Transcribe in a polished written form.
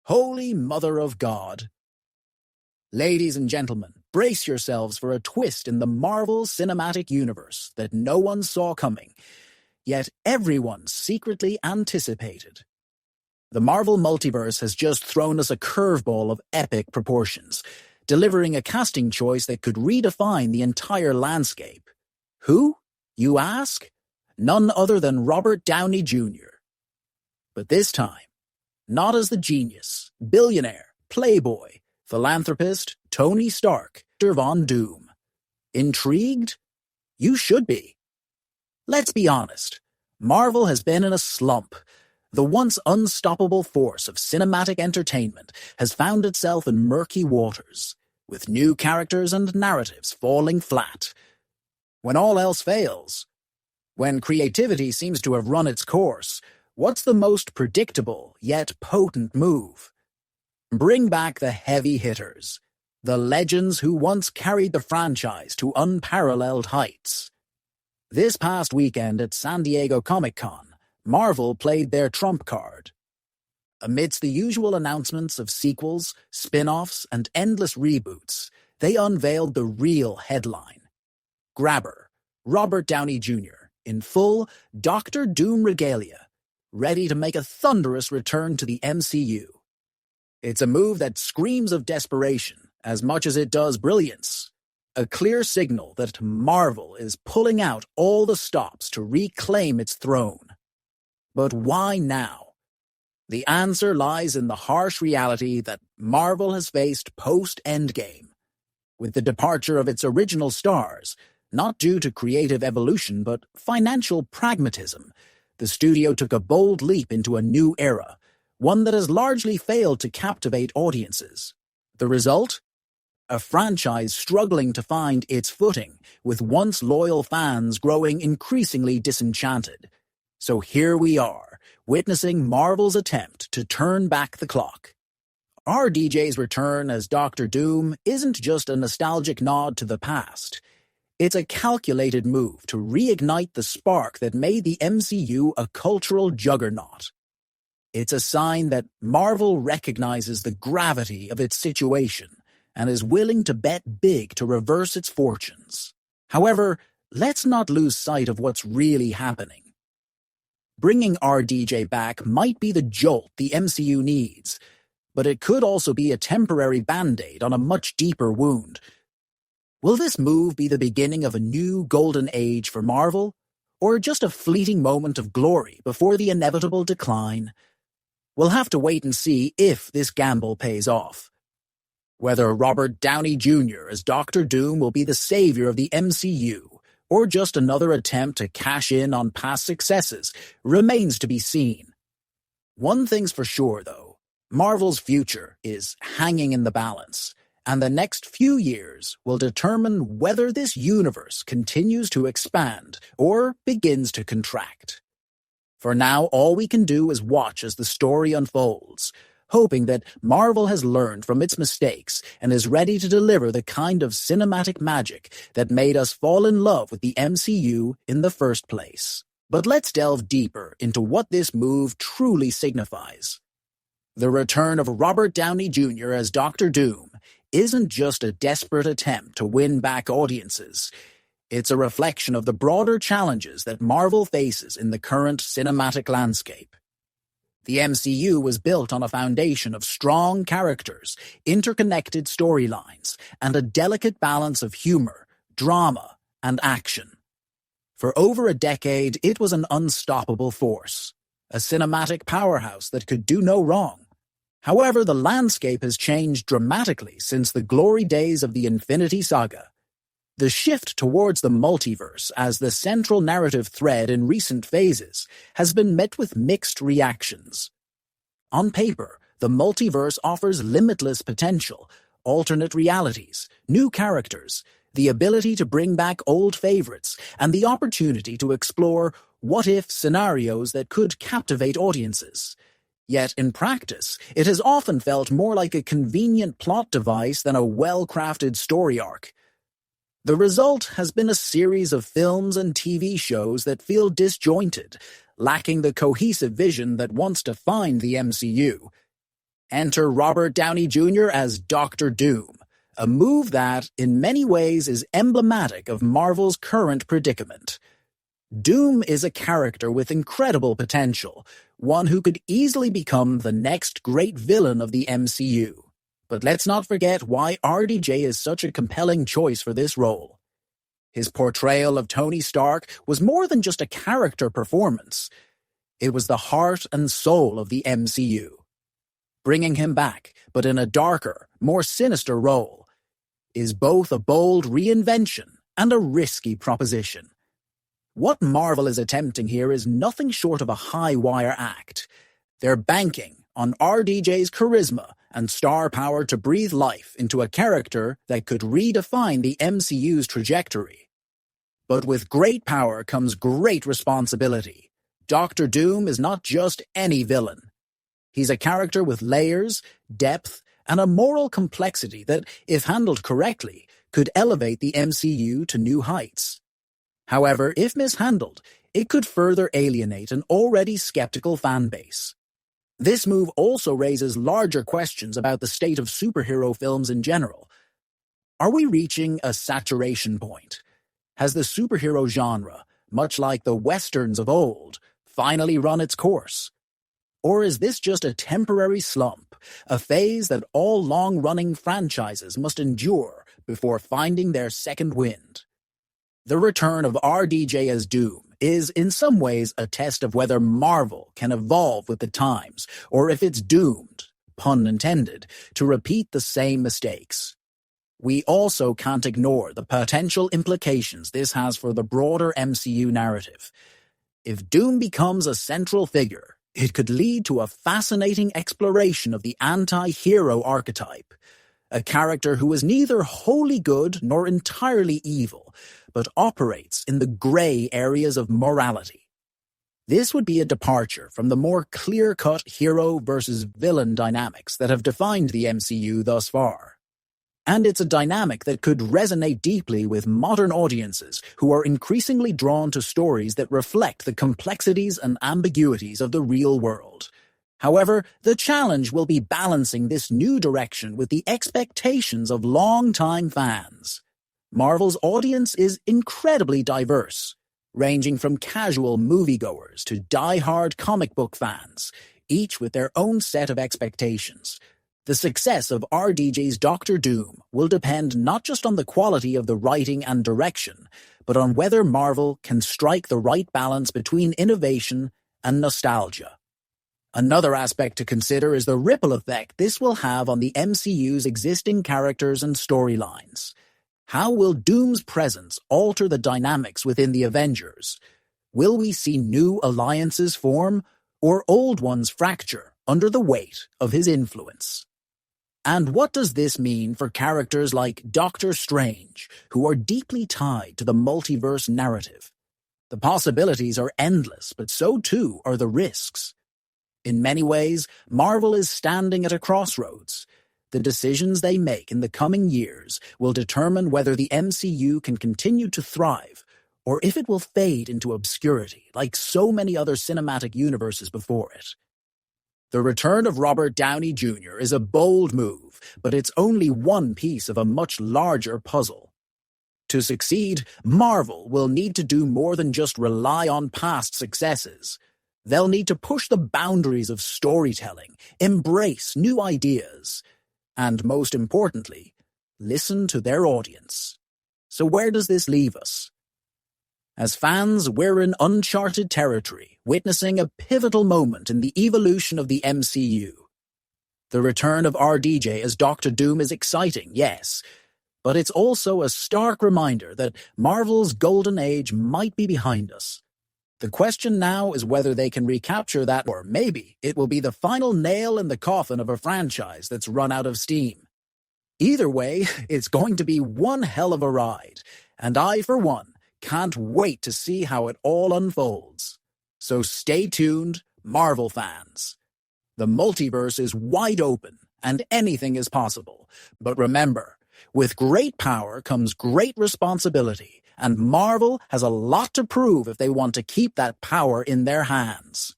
Holy Mother of God. Ladies and gentlemen, brace yourselves for a twist in the Marvel Cinematic Universe that no one saw coming, yet everyone secretly anticipated. The Marvel Multiverse has just thrown us a curveball of epic proportions, delivering a casting choice that could redefine the entire landscape. Who, you ask? None other than Robert Downey Jr. But this time, not as the genius, billionaire, playboy, philanthropist, Tony Stark, Von Doom. Intrigued? You should be. Let's be honest, Marvel has been in a slump. The once unstoppable force of cinematic entertainment has found itself in murky waters, with new characters and narratives falling flat. When all else fails, when creativity seems to have run its course, what's the most predictable yet potent move? Bring back the heavy hitters, the legends who once carried the franchise to unparalleled heights. This past weekend at San Diego Comic-Con, Marvel played their trump card. Amidst the usual announcements of sequels, spin-offs, and endless reboots, they unveiled the real headline. Grabber, Robert Downey Jr., in full Dr. Doom regalia, ready to make a thunderous return to the MCU. It's a move that screams of desperation as much as it does brilliance. A clear signal that Marvel is pulling out all the stops to reclaim its throne. But why now? The answer lies in the harsh reality that Marvel has faced post-Endgame. With the departure of its original stars, not due to creative evolution but financial pragmatism, the studio took a bold leap into a new era, one that has largely failed to captivate audiences. The result? A franchise struggling to find its footing, with once loyal fans growing increasingly disenchanted. So here we are, witnessing Marvel's attempt to turn back the clock. RDJ's return as Dr. Doom isn't just a nostalgic nod to the past. It's a calculated move to reignite the spark that made the MCU a cultural juggernaut. It's a sign that Marvel recognizes the gravity of its situation and is willing to bet big to reverse its fortunes. However, let's not lose sight of what's really happening. Bringing RDJ back might be the jolt the MCU needs, but it could also be a temporary band-aid on a much deeper wound. Will this move be the beginning of a new golden age for Marvel, or just a fleeting moment of glory before the inevitable decline? We'll have to wait and see if this gamble pays off. Whether Robert Downey Jr. as Dr. Doom will be the savior of the MCU, or just another attempt to cash in on past successes, remains to be seen. One thing's for sure, though. Marvel's future is hanging in the balance, and the next few years will determine whether this universe continues to expand or begins to contract. For now, all we can do is watch as the story unfolds, hoping that Marvel has learned from its mistakes and is ready to deliver the kind of cinematic magic that made us fall in love with the MCU in the first place. But let's delve deeper into what this move truly signifies. The return of Robert Downey Jr. as Dr. Doom isn't just a desperate attempt to win back audiences. It's a reflection of the broader challenges that Marvel faces in the current cinematic landscape. The MCU was built on a foundation of strong characters, interconnected storylines, and a delicate balance of humor, drama, and action. For over a decade, it was an unstoppable force, a cinematic powerhouse that could do no wrong. However, the landscape has changed dramatically since the glory days of the Infinity Saga. The shift towards the multiverse as the central narrative thread in recent phases has been met with mixed reactions. On paper, the multiverse offers limitless potential, alternate realities, new characters, the ability to bring back old favorites, and the opportunity to explore what-if scenarios that could captivate audiences. Yet in practice, it has often felt more like a convenient plot device than a well-crafted story arc. The result has been a series of films and TV shows that feel disjointed, lacking the cohesive vision that once defined the MCU. Enter Robert Downey Jr. as Dr. Doom, a move that, in many ways, is emblematic of Marvel's current predicament. Doom is a character with incredible potential, one who could easily become the next great villain of the MCU. But let's not forget why RDJ is such a compelling choice for this role. His portrayal of Tony Stark was more than just a character performance. It was the heart and soul of the MCU. Bringing him back, but in a darker, more sinister role, is both a bold reinvention and a risky proposition. What Marvel is attempting here is nothing short of a high-wire act. They're banking on RDJ's charisma and star power to breathe life into a character that could redefine the MCU's trajectory. But with great power comes great responsibility. Dr. Doom is not just any villain. He's a character with layers, depth, and a moral complexity that, if handled correctly, could elevate the MCU to new heights. However, if mishandled, it could further alienate an already skeptical fanbase. This move also raises larger questions about the state of superhero films in general. Are we reaching a saturation point? Has the superhero genre, much like the westerns of old, finally run its course? Or is this just a temporary slump, a phase that all long-running franchises must endure before finding their second wind? The return of RDJ as Doom is in some ways a test of whether Marvel can evolve with the times, or if it's doomed, pun intended, to repeat the same mistakes. We also can't ignore the potential implications this has for the broader MCU narrative. If Doom becomes a central figure, it could lead to a fascinating exploration of the anti-hero archetype, a character who is neither wholly good nor entirely evil, but operates in the gray areas of morality. This would be a departure from the more clear-cut hero versus villain dynamics that have defined the MCU thus far. And it's a dynamic that could resonate deeply with modern audiences who are increasingly drawn to stories that reflect the complexities and ambiguities of the real world. However, the challenge will be balancing this new direction with the expectations of longtime fans. Marvel's audience is incredibly diverse, ranging from casual moviegoers to die-hard comic book fans, each with their own set of expectations. The success of RDJ's Dr. Doom will depend not just on the quality of the writing and direction, but on whether Marvel can strike the right balance between innovation and nostalgia. Another aspect to consider is the ripple effect this will have on the MCU's existing characters and storylines. How will Doom's presence alter the dynamics within the Avengers? Will we see new alliances form, or old ones fracture under the weight of his influence? And what does this mean for characters like Doctor Strange, who are deeply tied to the multiverse narrative? The possibilities are endless, but so too are the risks. In many ways, Marvel is standing at a crossroads. The decisions they make in the coming years will determine whether the MCU can continue to thrive, or if it will fade into obscurity like so many other cinematic universes before it. The return of Robert Downey Jr. is a bold move, but it's only one piece of a much larger puzzle. To succeed, Marvel will need to do more than just rely on past successes. They'll need to push the boundaries of storytelling, embrace new ideas, and most importantly, listen to their audience. So where does this leave us? As fans, we're in uncharted territory, witnessing a pivotal moment in the evolution of the MCU. The return of RDJ as Dr. Doom is exciting, yes, but it's also a stark reminder that Marvel's golden age might be behind us. The question now is whether they can recapture that, or maybe it will be the final nail in the coffin of a franchise that's run out of steam. Either way, it's going to be one hell of a ride, and I, for one, can't wait to see how it all unfolds. So stay tuned, Marvel fans. The multiverse is wide open, and anything is possible. But remember, with great power comes great responsibility, and Marvel has a lot to prove if they want to keep that power in their hands.